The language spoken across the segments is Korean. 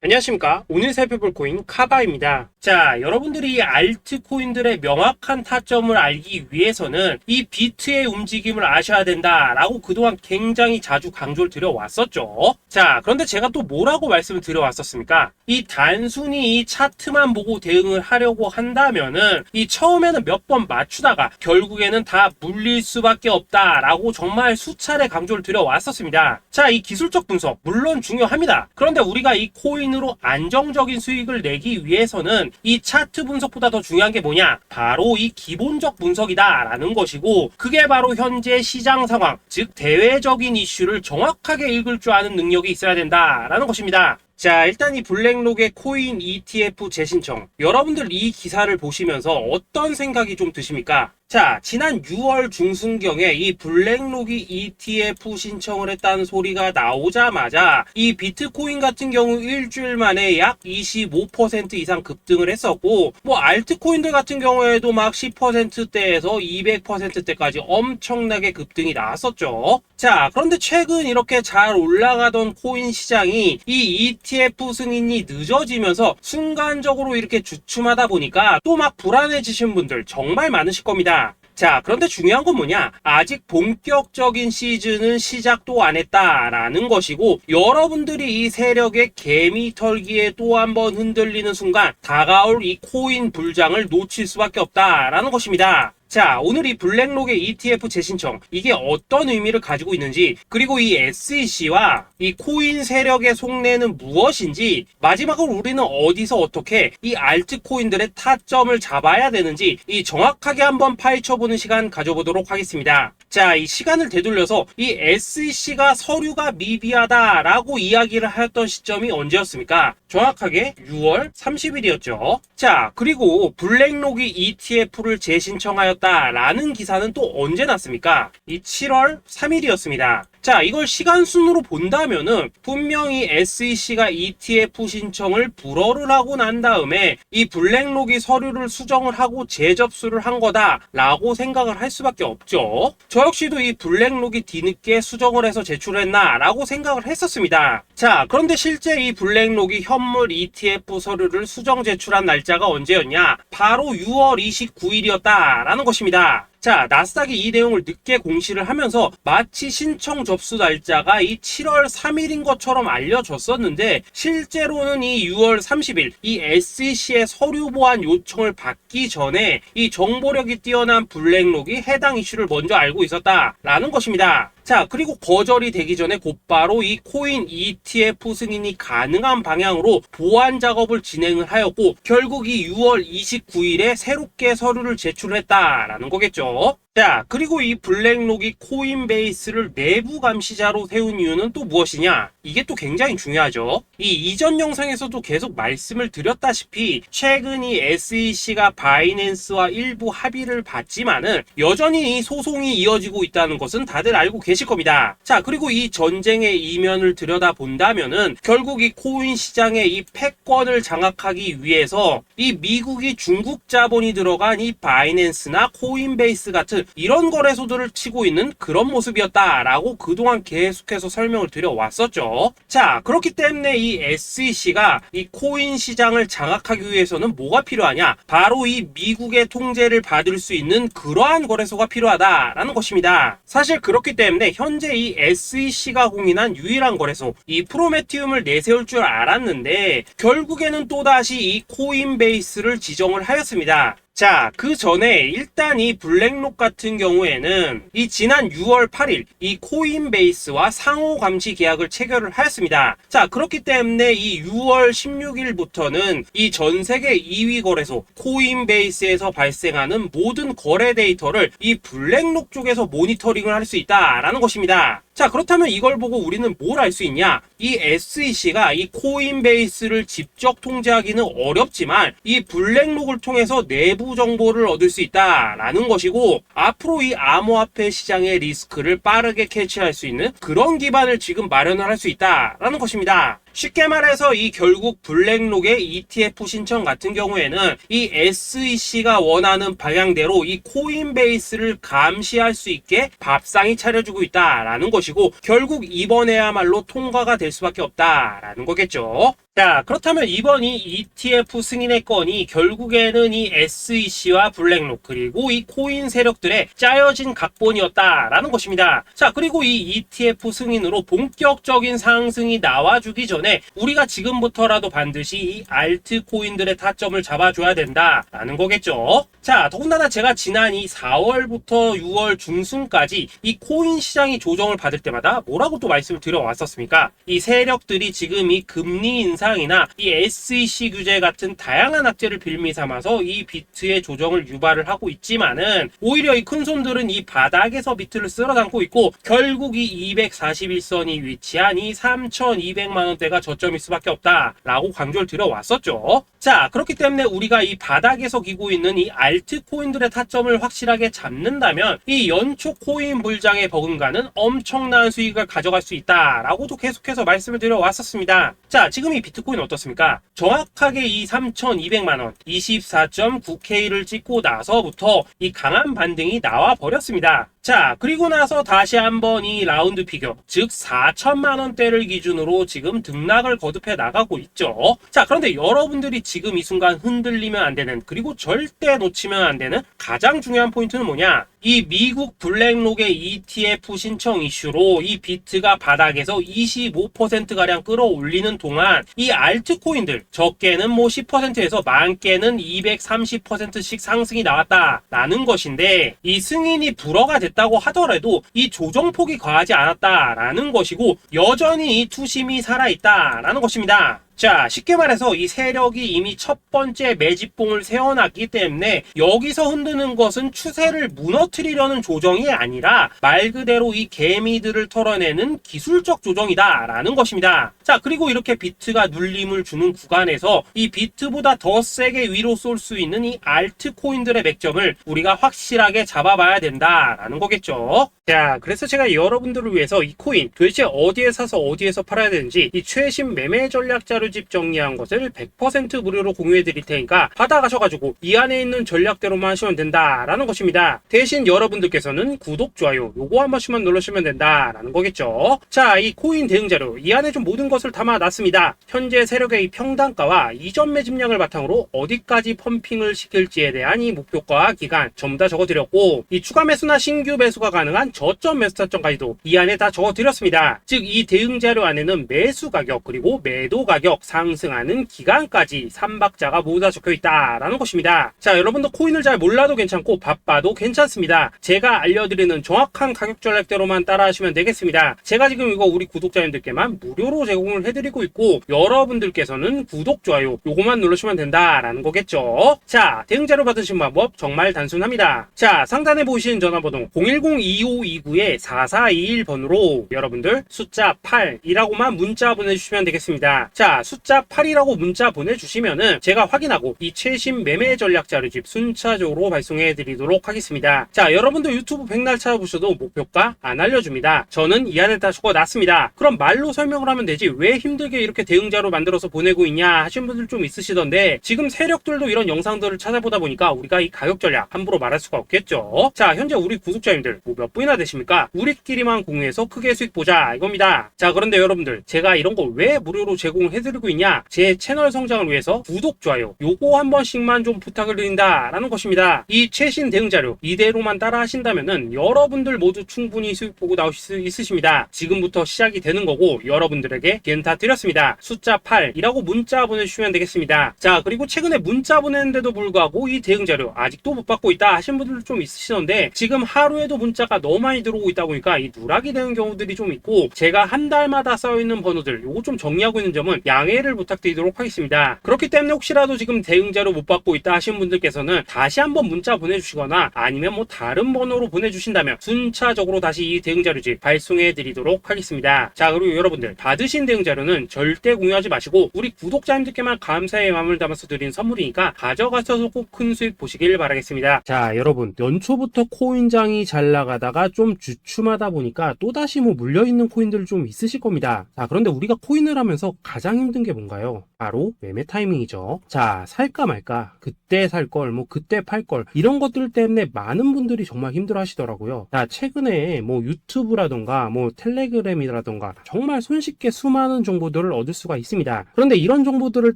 안녕하십니까. 오늘 살펴볼 코인 카바입니다. 자, 여러분들이 이 알트코인들의 명확한 타점을 알기 위해서는 이 비트의 움직임을 아셔야 된다라고 그동안 굉장히 자주 강조를 드려왔었죠. 자, 그런데 제가 또 뭐라고 말씀을 드려왔었습니까? 이 단순히 이 차트만 보고 대응을 하려고 한다면은 이 처음에는 몇 번 맞추다가 결국에는 다 물릴 수밖에 없다라고 정말 수차례 강조를 드려왔었습니다. 자, 이 기술적 분석 물론 중요합니다. 그런데 우리가 이 코인으로 안정적인 수익을 내기 위해서는 이 차트 분석보다 더 중요한 게 뭐냐? 바로 이 기본적 분석이다라는 것이고, 그게 바로 현재 시장 상황, 즉 대외적인 이슈를 정확하게 읽을 줄 아는 능력이 있어야 된다라는 것입니다. 자, 일단 이 블랙록의 코인 ETF 재신청, 여러분들 이 기사를 보시면서 어떤 생각이 좀 드십니까? 자, 지난 6월 중순경에 이 블랙록이 ETF 신청을 했다는 소리가 나오자마자 이 비트코인 같은 경우 일주일 만에 약 25% 이상 급등을 했었고, 뭐 알트코인들 같은 경우에도 막 10%대에서 200%대까지 엄청나게 급등이 나왔었죠. 자, 그런데 최근 이렇게 잘 올라가던 코인 시장이 이 ETF 승인이 늦어지면서 순간적으로 이렇게 주춤하다 보니까 또 막 불안해지신 분들 정말 많으실 겁니다. 자, 그런데 중요한 건 뭐냐? 아직 본격적인 시즌은 시작도 안 했다라는 것이고, 여러분들이 이 세력의 개미 털기에 또 한 번 흔들리는 순간 다가올 이 코인 불장을 놓칠 수밖에 없다라는 것입니다. 자, 오늘 이 블랙록의 ETF 재신청, 이게 어떤 의미를 가지고 있는지, 그리고 이 SEC와 이 코인 세력의 속내는 무엇인지, 마지막으로 우리는 어디서 어떻게 이 알트코인들의 타점을 잡아야 되는지 이 정확하게 한번 파헤쳐보는 시간 가져보도록 하겠습니다. 자, 이 시간을 되돌려서 이 SEC가 서류가 미비하다라고 이야기를 하였던 시점이 언제였습니까? 정확하게 6월 30일이었죠. 자, 그리고 블랙록이 ETF를 재신청하였다라는 기사는 또 언제 났습니까? 이 7월 3일이었습니다. 자, 이걸 시간순으로 본다면은 분명히 SEC가 ETF 신청을 불허를 하고 난 다음에 이 블랙록이 서류를 수정을 하고 재접수를 한 거다라고 생각을 할 수밖에 없죠. 저 역시도 이 블랙록이 뒤늦게 수정을 해서 제출했나라고 생각을 했었습니다. 자, 그런데 실제 이 블랙록이 현물 ETF 서류를 수정 제출한 날짜가 언제였냐? 바로 6월 29일이었다라는 것입니다. 자, 나스닥이 이 내용을 늦게 공시를 하면서 마치 신청 접수 날짜가 이 7월 3일인 것처럼 알려졌었는데, 실제로는 이 6월 30일 이 SEC의 서류 보완 요청을 받기 전에 이 정보력이 뛰어난 블랙록이 해당 이슈를 먼저 알고 있었다라는 것입니다. 자, 그리고 거절이 되기 전에 곧바로 이 코인 ETF 승인이 가능한 방향으로 보완 작업을 진행을 하였고, 결국 이 6월 29일에 새롭게 서류를 제출했다라는 거겠죠. 자, 그리고 이 블랙록이 코인베이스를 내부 감시자로 세운 이유는 또 무엇이냐? 이게 또 굉장히 중요하죠. 이 이전 영상에서도 계속 말씀을 드렸다시피 최근 이 SEC가 바이낸스와 일부 합의를 봤지만은 여전히 이 소송이 이어지고 있다는 것은 다들 알고 계실 겁니다. 자, 그리고 이 전쟁의 이면을 들여다본다면은 결국 이 코인 시장의 이 패권을 장악하기 위해서 이 미국이 중국 자본이 들어간 이 바이낸스나 코인베이스 같은 이런 거래소들을 치고 있는 그런 모습이었다라고 그동안 계속해서 설명을 드려왔었죠. 자, 그렇기 때문에 이 SEC가 이 코인 시장을 장악하기 위해서는 뭐가 필요하냐? 바로 이 미국의 통제를 받을 수 있는 그러한 거래소가 필요하다라는 것입니다. 사실 그렇기 때문에 현재 이 SEC가 공인한 유일한 거래소, 이 프로메티움을 내세울 줄 알았는데 결국에는 또다시 이 코인베이스를 지정을 하였습니다. 자, 그 전에 일단 이 블랙록 같은 경우에는 이 지난 6월 8일 이 코인베이스와 상호 감시 계약을 체결을 하였습니다. 자, 그렇기 때문에 이 6월 16일부터는 이 전 세계 2위 거래소 코인베이스에서 발생하는 모든 거래 데이터를 이 블랙록 쪽에서 모니터링을 할 수 있다라는 것입니다. 자, 그렇다면 이걸 보고 우리는 뭘 알 수 있냐? 이 SEC가 이 코인베이스를 직접 통제하기는 어렵지만 이 블랙록을 통해서 내부 정보를 얻을 수 있다라는 것이고, 앞으로 이 암호화폐 시장의 리스크를 빠르게 캐치할 수 있는 그런 기반을 지금 마련을 할 수 있다라는 것입니다. 쉽게 말해서 이 결국 블랙록의 ETF 신청 같은 경우에는 이 SEC가 원하는 방향대로 이 코인베이스를 감시할 수 있게 밥상이 차려주고 있다라는 것이고, 결국 이번에야말로 통과가 될 수밖에 없다라는 거겠죠. 자, 그렇다면 이번 이 ETF 승인의 건이 결국에는 이 SEC와 블랙록 그리고 이 코인 세력들의 짜여진 각본이었다라는 것입니다. 자, 그리고 이 ETF 승인으로 본격적인 상승이 나와주기 전에 우리가 지금부터라도 반드시 이 알트코인들의 타점을 잡아줘야 된다라는 거겠죠. 자, 더군다나 제가 지난 이 4월부터 6월 중순까지 이 코인 시장이 조정을 받을 때마다 뭐라고 또 말씀을 드려왔었습니까? 이 세력들이 지금 이 금리 인상이나 이 SEC 규제 같은 다양한 악재를 빌미 삼아서 이 비트의 조정을 유발을 하고 있지만은, 오히려 이 큰손들은 이 바닥에서 비트를 쓸어 담고 있고, 결국 이 241선이 위치한 이 3,200만원대가 저점일 수밖에 없다라고 강조를 드려왔었죠. 자, 그렇기 때문에 우리가 이 바닥에서 기고 있는 이 알트코인들의 타점을 확실하게 잡는다면 이 연초 코인 불장에 버금가는 엄청난 수익을 가져갈 수 있다라고도 계속해서 말씀을 드려왔었습니다. 자, 지금 이 비트코인 어떻습니까? 정확하게 이 3,200만원 24.9K를 찍고 나서부터 이 강한 반등이 나와 버렸습니다. 자, 그리고 나서 다시 한번 이 라운드 피겨, 즉 4천만원대를 기준으로 지금 등락을 거듭해 나가고 있죠. 자, 그런데 여러분들이 지금 이 순간 흔들리면 안 되는, 그리고 절대 놓치면 안 되는 가장 중요한 포인트는 뭐냐? 이 미국 블랙록의 ETF 신청 이슈로 이 비트가 바닥에서 25%가량 끌어올리는 동안 이 알트코인들, 적게는 뭐 10%에서 많게는 230%씩 상승이 나왔다라는 것인데, 이 승인이 불허가 됐다고 하더라도 이 조정폭이 과하지 않았다라는 것이고, 여전히 이 투심이 살아있다라는 것입니다. 자, 쉽게 말해서 이 세력이 이미 첫 번째 매집봉을 세워놨기 때문에 여기서 흔드는 것은 추세를 무너뜨리려는 조정이 아니라 말 그대로 이 개미들을 털어내는 기술적 조정이다라는 것입니다. 자, 그리고 이렇게 비트가 눌림을 주는 구간에서 이 비트보다 더 세게 위로 쏠 수 있는 이 알트코인들의 맥점을 우리가 확실하게 잡아봐야 된다라는 거겠죠. 자, 그래서 제가 여러분들을 위해서 이 코인 도대체 어디에 사서 어디에서 팔아야 되는지 이 최신 매매 전략 자료집 정리한 것을 100% 무료로 공유해 드릴 테니까 받아가셔가지고 이 안에 있는 전략대로만 하시면 된다라는 것입니다. 대신 여러분들께서는 구독, 좋아요 요거 한 번씩만 눌러주시면 된다라는 거겠죠. 자, 이 코인 대응 자료 이 안에 좀 모든 것을 담아놨습니다. 현재 세력의 이 평단가와 이전 매집량을 바탕으로 어디까지 펌핑을 시킬지에 대한 이 목표가 기간 전부 다 적어드렸고, 이 추가 매수나 신규 매수가 가능한 저점 매수 타점까지도 이 안에 다 적어드렸습니다. 즉 이 대응 자료 안에는 매수 가격 그리고 매도 가격, 상승하는 기간까지 3박자가 모두 다 적혀있다라는 것입니다. 자, 여러분도 코인을 잘 몰라도 괜찮고 바빠도 괜찮습니다. 제가 알려드리는 정확한 가격 전략대로만 따라하시면 되겠습니다. 제가 지금 이거 우리 구독자님들께만 무료로 제공을 해드리고 있고, 여러분들께서는 구독, 좋아요 요거만 누르시면 된다라는 거겠죠. 자, 대응 자료 받으신 방법 정말 단순합니다. 자, 상단에 보이시는 전화번호 010-2529-4421번으로 여러분들 숫자 8이라고만 문자 보내주시면 되겠습니다. 자, 숫자 8이라고 문자 보내주시면은 제가 확인하고 이 최신 매매 전략 자료집 순차적으로 발송해 드리도록 하겠습니다. 자, 여러분도 유튜브 백날 찾아보셔도 목표가 안 알려줍니다. 저는 이 안에 다 적어놨습니다. 그럼 말로 설명을 하면 되지 왜 힘들게 이렇게 대응 자료 만들어서 보내고 있냐 하신 분들 좀 있으시던데, 지금 세력들도 이런 영상들을 찾아보다 보니까 우리가 이 가격 전략 함부로 말할 수가 없겠죠. 자, 현재 우리 구독자님들 뭐 몇 분이나 되십니까? 우리끼리만 공유해서 크게 수익 보자 이겁니다. 자, 그런데 여러분들 제가 이런 거 왜 무료로 제공해드리고 있냐? 제 채널 성장을 위해서 구독, 좋아요 요거 한 번씩만 좀 부탁을 드린다라는 것입니다. 이 최신 대응 자료 이대로만 따라 하신다면은 여러분들 모두 충분히 수익 보고 나오실 수 있으십니다. 지금부터 시작이 되는 거고, 여러분들에게 기회는 다 드렸습니다. 숫자 8이라고 문자 보내주시면 되겠습니다. 자, 그리고 최근에 문자 보냈는데도 불구하고 이 대응 자료 아직도 못 받고 있다 하신 분들도 좀 있으시던데, 지금 하루에도 문자가 너무 많이 들어오고 있다 보니까 이 누락이 되는 경우들이 좀 있고, 제가 한 달마다 써있는 번호들 요거 좀 정리하고 있는 점은 양해를 부탁드리도록 하겠습니다. 그렇기 때문에 혹시라도 지금 대응자료 못 받고 있다 하신 분들께서는 다시 한번 문자 보내주시거나 아니면 뭐 다른 번호로 보내주신다면 순차적으로 다시 이 대응자료집 발송해 드리도록 하겠습니다. 자, 그리고 여러분들 받으신 대응자료는 절대 공유하지 마시고 우리 구독자님들께만 감사의 마음을 담아서 드린 선물이니까 가져가셔서 꼭 큰 수익 보시길 바라겠습니다. 자, 여러분 연초부터 코인장이 잘 나가다가 좀 주춤하다 보니까 또다시 뭐 물려있는 코인들 좀 있으실 겁니다. 자, 그런데 우리가 코인을 하면서 가장 힘든 게 뭔가요? 바로 매매 타이밍이죠. 자, 살까 말까, 그때 살 걸, 뭐 그때 팔 걸, 이런 것들 때문에 많은 분들이 정말 힘들어 하시더라고요. 자, 최근에 뭐 유튜브라던가 뭐 텔레그램이라던가 정말 손쉽게 수많은 정보들을 얻을 수가 있습니다. 그런데 이런 정보들을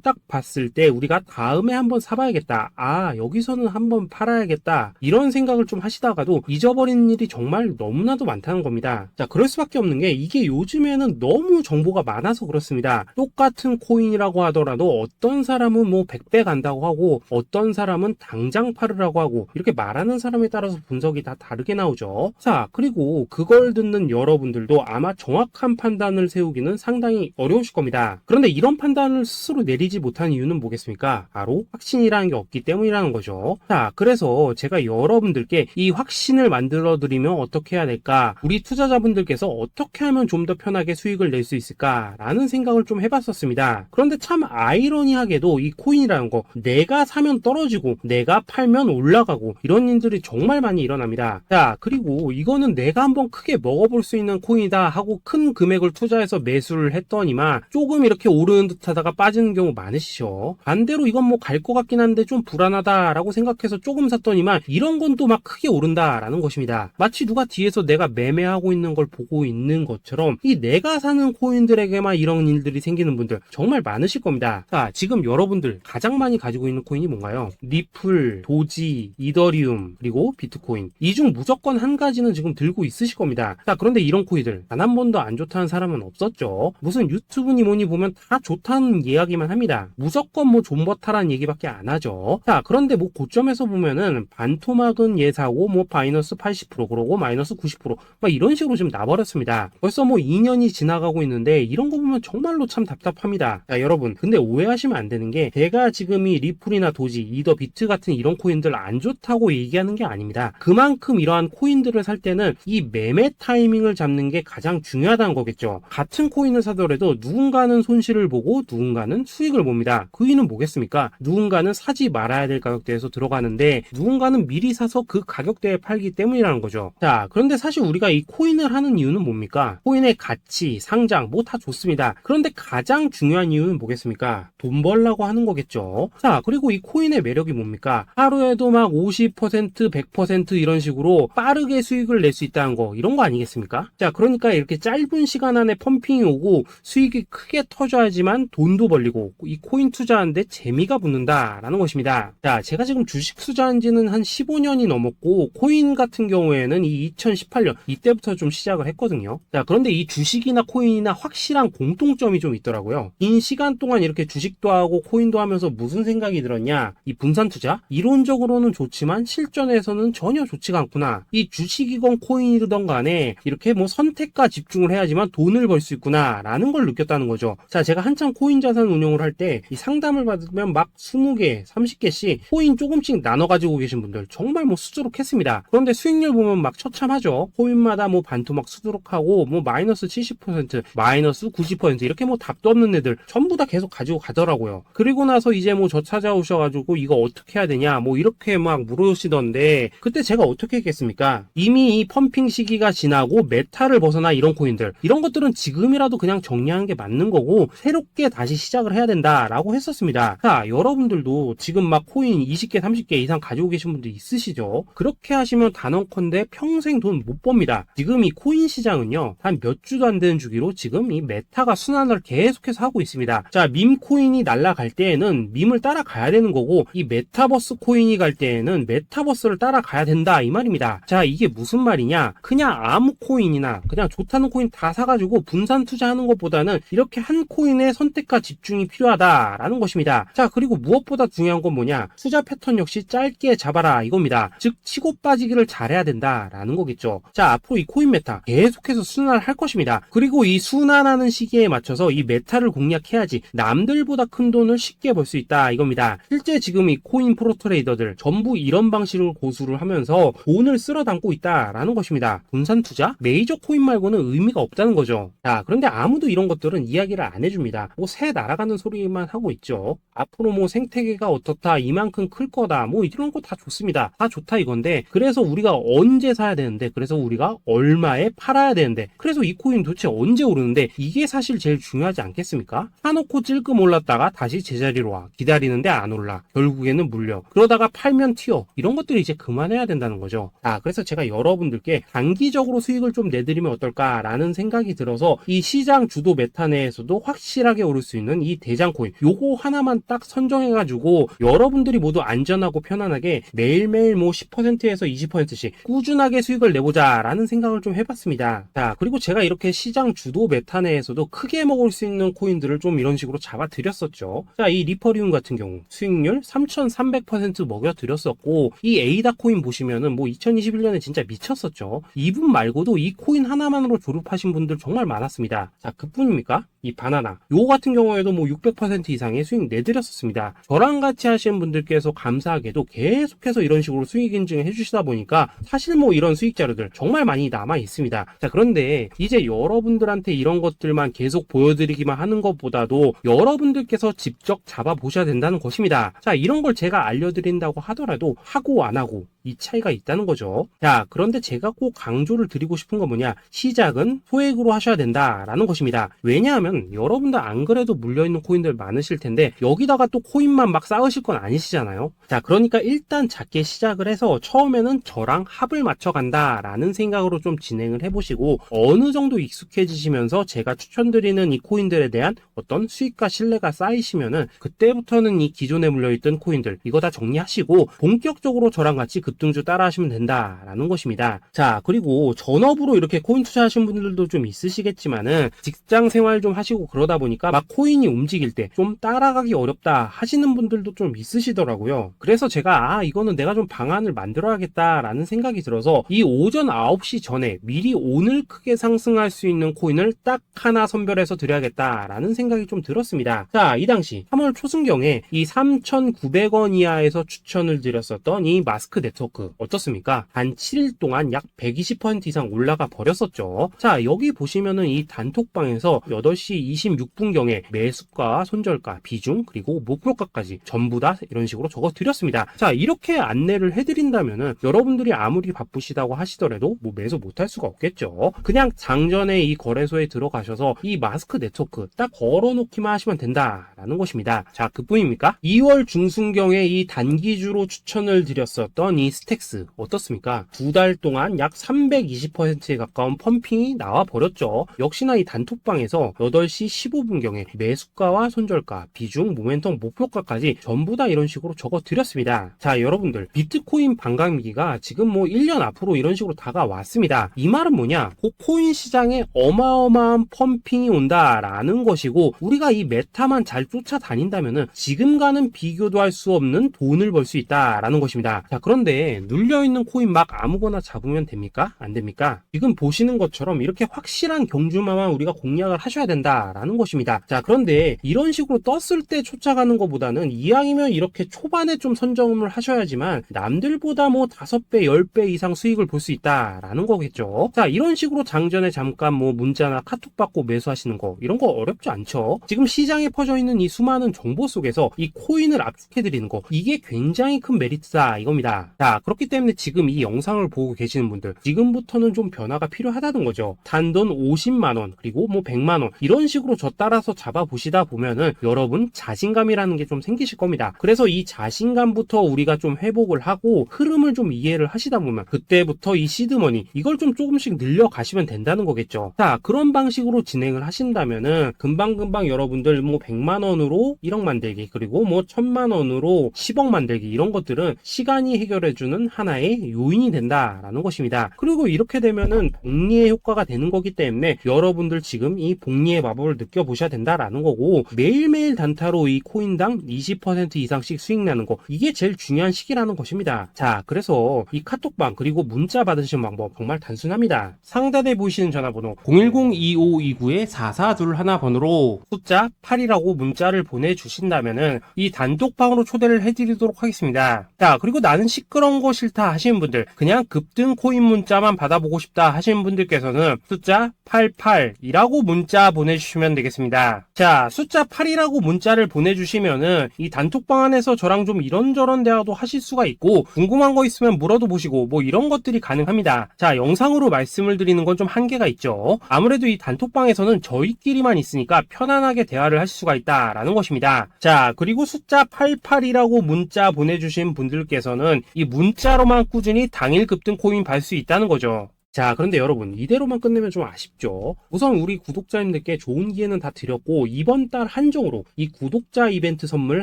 딱 봤을 때 우리가 다음에 한번 사봐야겠다, 아 여기서는 한번 팔아야겠다, 이런 생각을 좀 하시다가도 잊어버리는 일이 정말 너무나도 많다는 겁니다. 자, 그럴 수밖에 없는 게 이게 요즘에는 너무 정보가 많아서 그렇습니다. 똑같은 코인이라고 하더라도 어떤 사람은 뭐 100배 간다고 하고 어떤 사람은 당장 팔으라고 하고 이렇게 말하는 사람에 따라서 분석이 다 다르게 나오죠. 자, 그리고 그걸 듣는 여러분들도 아마 정확한 판단을 세우기는 상당히 어려우실 겁니다. 그런데 이런 판단을 스스로 내리지 못한 이유는 뭐겠습니까? 바로 확신이라는 게 없기 때문이라는 거죠. 자, 그래서 제가 여러분들께 이 확신을 만들어 드리면 어떻게 해야 될까, 우리 투자자분들께서 어떻게 하면 좀 더 편하게 수익을 낼 수 있을까 라는 생각을 좀 해봤었습니다. 그런데 참 아이러니하게도 이 코인이라는 거, 내가 사면 떨어지고 내가 팔면 올라가고 이런 일들이 정말 많이 일어납니다. 자, 그리고 이거는 내가 한번 크게 먹어볼 수 있는 코인이다 하고 큰 금액을 투자해서 매수를 했더니만 조금 이렇게 오르는 듯 하다가 빠지는 경우 많으시죠. 반대로 이건 뭐 갈 것 같긴 한데 좀 불안하다라고 생각해서 조금 샀더니만 이런 건 또 막 크게 오른다라는 것입니다. 마치 누가 뒤에서 내가 매매하고 있는 걸 보고 있는 것처럼 이 내가 사는 코인들에게만 이런 일들이 생기는 분들 정말 많으실 겁니다. 자, 지금 여러분들 가장 많이 가지고 있는 코인이 뭔가요? 리플, 도지, 이더리움, 그리고 비트코인. 이 중 무조건 한 가지는 지금 들고 있으실 겁니다. 자, 그런데 이런 코인들 단 한 번도 안 좋다는 사람은 없었죠. 무슨 유튜브니 뭐니 보면 다 좋다는 이야기만 합니다. 무조건 뭐 존버타라는 얘기밖에 안 하죠. 자, 그런데 뭐 고점에서 보면은 반토막은 예사고 뭐 마이너스 80% 그러고 마이너스 90% 막 이런 식으로 지금 나버렸습니다. 벌써 뭐 2년이 지나가고 있는데 이런 거 보면 정말로 참 답답합니다. 자, 여러분 근데 오해하시면 안 되는 게 제가 지금 이 리플이나 도지, 이더, 비트 같은 이런 코인들 안 좋다고 얘기하는 게 아닙니다. 그만큼 이러한 코인들을 살 때는 이 매매 타이밍을 잡는 게 가장 중요하다는 거겠죠. 같은 코인을 사더라도 누군가는 손실을 보고 누군가는 수익을 봅니다. 그 이유는 뭐겠습니까? 누군가는 사지 말아야 될 가격대에서 들어가는데 누군가는 미리 사서 그 가격대에 팔기 때문이라는 거죠. 자, 그런데 사실 우리가 이 코인을 하는 이유는 뭡니까? 코인의 가치, 상장 뭐 다 좋습니다. 그런데 가장 중요한 이유는 뭐겠습니까? 돈 벌라고 하는 거겠죠. 자, 그리고 이 코인의 매력이 뭡니까? 하루에도 막 50%, 100% 이런 식으로 빠르게 수익을 낼 수 있다는 거, 이런 거 아니겠습니까? 자, 그러니까 이렇게 짧은 시간 안에 펌핑이 오고 수익이 크게 터져야지만 돈도 벌리고 이 코인 투자하는데 재미가 붙는다라는 것입니다. 자, 제가 지금 주식 투자한 지는 한 15년이 넘었고 코인 같은 경우에는 이 2018년 이때부터 좀 시작을 했거든요. 자, 그런데 이 주식이나 코인이나 확실한 공통점이 좀 있더라고요. 긴 시간 동안 이렇게 주식도 하고 코인도 하면서 무슨 생각이 들었냐? 이 분산 투자? 이론적으로는 좋지만 실전에서는 전혀 좋지가 않구나. 이 주식이건 코인이든 간에 이렇게 뭐 선택과 집중을 해야지만 돈을 벌 수 있구나 라는 걸 느꼈다는 거죠. 자, 제가 한창 코인 자산 운용을 할 때 이 상담을 받으면 막 20개, 30개씩 코인 조금씩 나눠 가지고 계신 분들 정말 뭐 수두룩했습니다. 그런데 수익률 보면 막 처참하죠. 코인마다 뭐 반토막 수두룩하고 뭐 마이너스 70%, 마이너스 90% 이렇게 뭐 답도 없는 애들 전부 다 계속 가지고 가더라고요. 그리고 나서 이제 뭐 저 찾아오셔가지고 이거 어떻게 해야 되냐 뭐 이렇게 막 물으시던데 그때 제가 어떻게 했겠습니까? 이미 이 펌핑 시기가 지나고 메타를 벗어나 이런 코인들, 이런 것들은 지금이라도 그냥 정리하는 게 맞는 거고 새롭게 다시 시작을 해야 된다라고 했었습니다. 자, 여러분들도 지금 막 코인 20개, 30개 이상 가지고 계신 분들 있으시죠? 그렇게 하시면 단언컨대 평생 돈 못 법니다. 지금 이 코인 시장은요, 한 몇 주도 안 되는 주기로 지금 이 메타가 순환을 계속해서 하고 있습니다. 자, 밈 코인이 날아갈 때에는 밈을 따라가야 되는 거고 이 메타버스 코인이 갈 때에는 메타버스를 따라가야 된다 이 말입니다. 자, 이게 무슨 말이냐? 그냥 아무 코인이나 그냥 좋다는 코인 다 사가지고 분산 투자하는 것보다는 이렇게 한 코인에 선택과 집중이 필요하다라는 것입니다. 자, 그리고 무엇보다 중요한 건 뭐냐? 투자 패턴 역시 짧게 잡아라 이겁니다. 즉 치고 빠지기를 잘해야 된다라는 거겠죠. 자, 앞으로 이 코인 메타 계속해서 순환을 할 것입니다. 그리고 이 순환하는 시기에 맞춰서 이 메타를 공략해야지 남들보다 큰 돈을 쉽게 벌 수 있다 이겁니다. 실제 지금 이 코인 프로 트레이더들 전부 이런 방식을 고수를 하면서 돈을 쓸어 담고 있다라는 것입니다. 분산 투자? 메이저 코인 말고는 의미가 없다는 거죠. 자, 그런데 아무도 이런 것들은 이야기를 안 해줍니다. 뭐 새 날아가는 소리만 하고 있죠. 앞으로 뭐 생태계가 어떻다, 이만큼 클 거다, 뭐 이런 거 다 좋습니다. 다 좋다 이건데, 그래서 우리가 언제 사야 되는데, 그래서 우리가 얼마에 팔아야 되는데, 그래서 이 코인 도대체 언제 오르는데, 이게 사실 제일 중요하지 않겠습니까? 사놓고 찔끔 올랐다가 다시 제자리로 와. 기다리는데 안 올라. 결국에는 물려. 그러다가 팔면 튀어. 이런 것들을 이제 그만해야 된다는 거죠. 그래서 제가 여러분들께 단기적으로 수익을 좀 내드리면 어떨까라는 생각이 들어서 이 시장 주도 메타 내에서도 확실하게 오를 수 있는 이 대장 코인, 요거 하나만 딱 선정해가지고 여러분들이 모두 안전하고 편안하게 매일매일 뭐 10%에서 20%씩 꾸준하게 수익을 내보자라는 생각을 좀 해봤습니다. 자, 그리고 제가 이렇게 시장 주도 메타 내에서도 크게 먹을 수 있는 코인들을 좀 이런 식으로 잡아드렸었죠. 자, 이 리퍼리움 같은 경우 수익률 3,300% 먹여드렸었고, 이 에이다 코인 보시면은 뭐 2021년에 진짜 미쳤었죠. 이분 말고도 이 코인 하나만으로 졸업하신 분들 정말 많았습니다. 자, 그뿐입니까? 이 바나나 요거 같은 경우에도 뭐 600% 이상의 수익 내드렸었습니다. 저랑 같이 하시는 분들께서 감사하게도 계속해서 이런 식으로 수익 인증을 해주시다 보니까 사실 뭐 이런 수익 자료들 정말 많이 남아 있습니다. 자, 그런데 이제 여러분들한테 이런 것들만 계속 보여드리기만 하는 것보다도 여러분들께서 직접 잡아보셔야 된다는 것입니다. 자, 이런 걸 제가 알려드린다고 하더라도 하고 안 하고 이 차이가 있다는 거죠. 자, 그런데 제가 꼭 강조를 드리고 싶은 건 뭐냐, 시작은 소액으로 하셔야 된다라는 것입니다. 왜냐하면 여러분들 안 그래도 물려있는 코인들 많으실 텐데 여기다가 또 코인만 막 쌓으실 건 아니시잖아요. 자, 그러니까 일단 작게 시작을 해서 처음에는 저랑 합을 맞춰 간다라는 생각으로 좀 진행을 해보시고, 어느 정도 익숙해지시면서 제가 추천드리는 이 코인들에 대한 어떤 수익과 신뢰가 쌓이시면은 그때부터는 이 기존에 물려있던 코인들 이거 다 정리하시고 본격적으로 저랑 같이 급등주 따라 하시면 된다라는 것입니다. 자, 그리고 전업으로 이렇게 코인 투자하시는 분들도 좀 있으시겠지만은 직장 생활 좀 하시고 그러다 보니까 막 코인이 움직일 때 좀 따라가기 어렵다 하시는 분들도 좀 있으시더라고요. 그래서 제가 이거는 내가 좀 방안을 만들어야겠다라는 생각이 들어서 이 오전 9시 전에 미리 오늘 크게 상승할 수 있는 코인을 딱 하나 선별해서 드려야겠다라는 생각이 좀 들었습니다. 자, 이 당시 3월 초순경에 이 3,900원 이하에서 추천을 드렸었던 이 마스크 네트워크 어떻습니까? 단 7일 동안 약 120% 이상 올라가 버렸었죠. 자, 여기 보시면은 이 단톡방에서 8시 26분경에 매수가, 손절가, 비중, 그리고 목표가까지 전부 다 이런 식으로 적어 드렸습니다. 자, 이렇게 안내를 해드린다면은 여러분들이 아무리 바쁘시다고 하시더라도 뭐 매수 못할 수가 없겠죠. 그냥 장전에 이 거래소에 들어가셔서 이 마스크 네트워크 딱 걸어놓기만 하시면 된다라는 것입니다. 자, 그뿐입니까? 2월 중순경에 이 단기주로 추천을 드렸었던 이 스택스 어떻습니까? 2달 동안 약 320%에 가까운 펌핑이 나와 버렸죠. 역시나 이 단톡방에서 8시 15분경에 매수가와 손절가, 비중, 모멘텀, 목표가까지 전부 다 이런 식으로 적어 드렸습니다. 자, 여러분들 비트코인 반감기가 지금 뭐 1년 앞으로 이런 식으로 다가왔습니다. 이 말은 뭐냐? 코인 시장에 어마어마한 펌핑이 온다라는 것이고, 우리가 이 메타만 잘 쫓아다닌다면은 지금과는 비교도 할 수 없는 돈을 벌 수 있다라는 것입니다. 자, 그런데 눌려있는 코인 막 아무거나 잡으면 됩니까? 안 됩니까? 지금 보시는 것처럼 이렇게 확실한 경주마만 우리가 공략을 하셔야 된다라는 것입니다. 자, 그런데 이런 식으로 떴을 때 쫓아가는 것보다는 이왕이면 이렇게 초반에 좀 선점을 하셔야지만 남들보다 뭐 5배, 10배 이상 수익을 볼 수 있다라는 거겠죠. 자, 이런 식으로 장전에 잠깐 뭐 문자나 카톡 받고 매수하시는 거 이런 거 어렵지 않죠. 지금 시장에 퍼져 있는 이 수많은 정보 속에서 이 코인을 압축해드리는 거, 이게 굉장히 큰 메리트다 이겁니다. 자, 그렇기 때문에 지금 이 영상을 보고 계시는 분들 지금부터는 좀 변화가 필요하다는 거죠. 단돈 50만원 그리고 뭐 100만원 이런 식으로 저 따라서 잡아보시다 보면은 여러분 자신감이라는 게 좀 생기실 겁니다. 그래서 이 자신감부터 우리가 좀 회복을 하고 흐름을 좀 이해를 하시다 보면 그때부터 이 시드머니 이걸 좀 조금씩 늘려가시면 된다는 거겠죠. 자, 그런 방식으로 진행을 하신다면은 금방금방 여러분들 뭐 100만원으로 1억 만들기, 그리고 뭐 1000만원으로 10억 만들기, 이런 것들은 시간이 해결해 만들어내주는 하나의 요인이 된다라는 것입니다. 그리고 이렇게 되면은 복리의 효과가 되는 거기 때문에 여러분들 지금 이 복리의 마법을 느껴보셔야 된다라는 거고, 매일매일 단타로 이 코인당 20% 이상씩 수익 나는 거, 이게 제일 중요한 시기라는 것입니다. 자, 그래서 이 카톡방 그리고 문자 받으시는 방법 정말 단순합니다. 상단에 보이시는 전화번호 010-2529-4421 번호로 숫자 8이라고 문자를 보내주신다면은 이 단톡방으로 초대를 해드리도록 하겠습니다. 자, 그리고 나는 시끄러운 거 싫다 하시는 분들, 그냥 급등 코인 문자만 받아보고 싶다 하시는 분들께서는 숫자 88이라고 문자 보내주시면 되겠습니다. 자, 숫자 8이라고 문자를 보내주시면은 이 단톡방 안에서 저랑 좀 이런저런 대화도 하실 수가 있고, 궁금한 거 있으면 물어도 보시고 뭐 이런 것들이 가능합니다. 자, 영상으로 말씀을 드리는 건 좀 한계가 있죠. 아무래도 이 단톡방에서는 저희끼리만 있으니까 편안하게 대화를 하실 수가 있다라는 것입니다. 자, 그리고 숫자 88이라고 문자 보내주신 분들께서는 이 문자로만 꾸준히 당일 급등 코인 받을 수 있다는 거죠. 자, 그런데 여러분, 이대로만 끝내면 좀 아쉽죠. 우선 우리 구독자님들께 좋은 기회는 다 드렸고, 이번 달 한정으로 이 구독자 이벤트 선물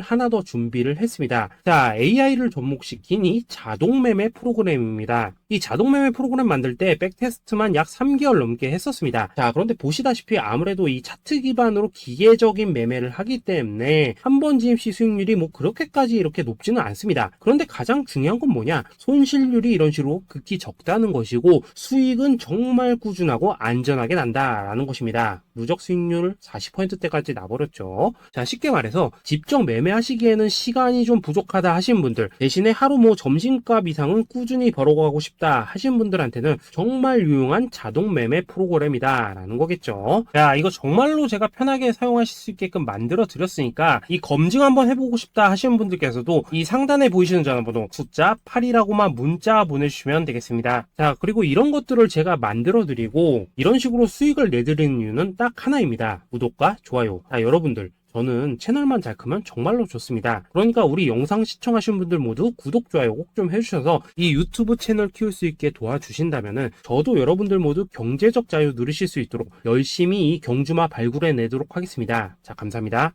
하나 더 준비를 했습니다. 자, AI를 접목시킨 이 자동매매 프로그램입니다. 이 자동매매 프로그램 만들 때 백테스트만 약 3개월 넘게 했었습니다. 자, 그런데 보시다시피 아무래도 이 차트 기반으로 기계적인 매매를 하기 때문에 한 번 진입 시 수익률이 뭐 그렇게까지 이렇게 높지는 않습니다. 그런데 가장 중요한 건 뭐냐? 손실률이 이런 식으로 극히 적다는 것이고, 수익은 정말 꾸준하고 안전하게 난다라는 것입니다. 누적 수익률 40%대까지 나버렸죠. 자, 쉽게 말해서 직접 매매하시기에는 시간이 좀 부족하다 하시는 분들, 대신에 하루 뭐 점심값 이상은 꾸준히 벌어가고 싶다 하시는 분들한테는 정말 유용한 자동 매매 프로그램이다 라는 거겠죠. 자, 이거 정말로 제가 편하게 사용하실 수 있게끔 만들어 드렸으니까 이 검증 한번 해보고 싶다 하시는 분들께서도 이 상단에 보이시는 전화번호 숫자 8이라고만 문자 보내주시면 되겠습니다. 자, 그리고 이런 것들을 제가 만들어 드리고 이런 식으로 수익을 내드리는 이유는 딱 하나입니다. 구독과 좋아요. 자, 여러분들, 저는 채널만 잘 크면 정말로 좋습니다. 그러니까 우리 영상 시청하신 분들 모두 구독, 좋아요 꼭 좀 해주셔서 이 유튜브 채널 키울 수 있게 도와주신다면은 저도 여러분들 모두 경제적 자유 누리실 수 있도록 열심히 이 경주마 발굴해 내도록 하겠습니다. 자, 감사합니다.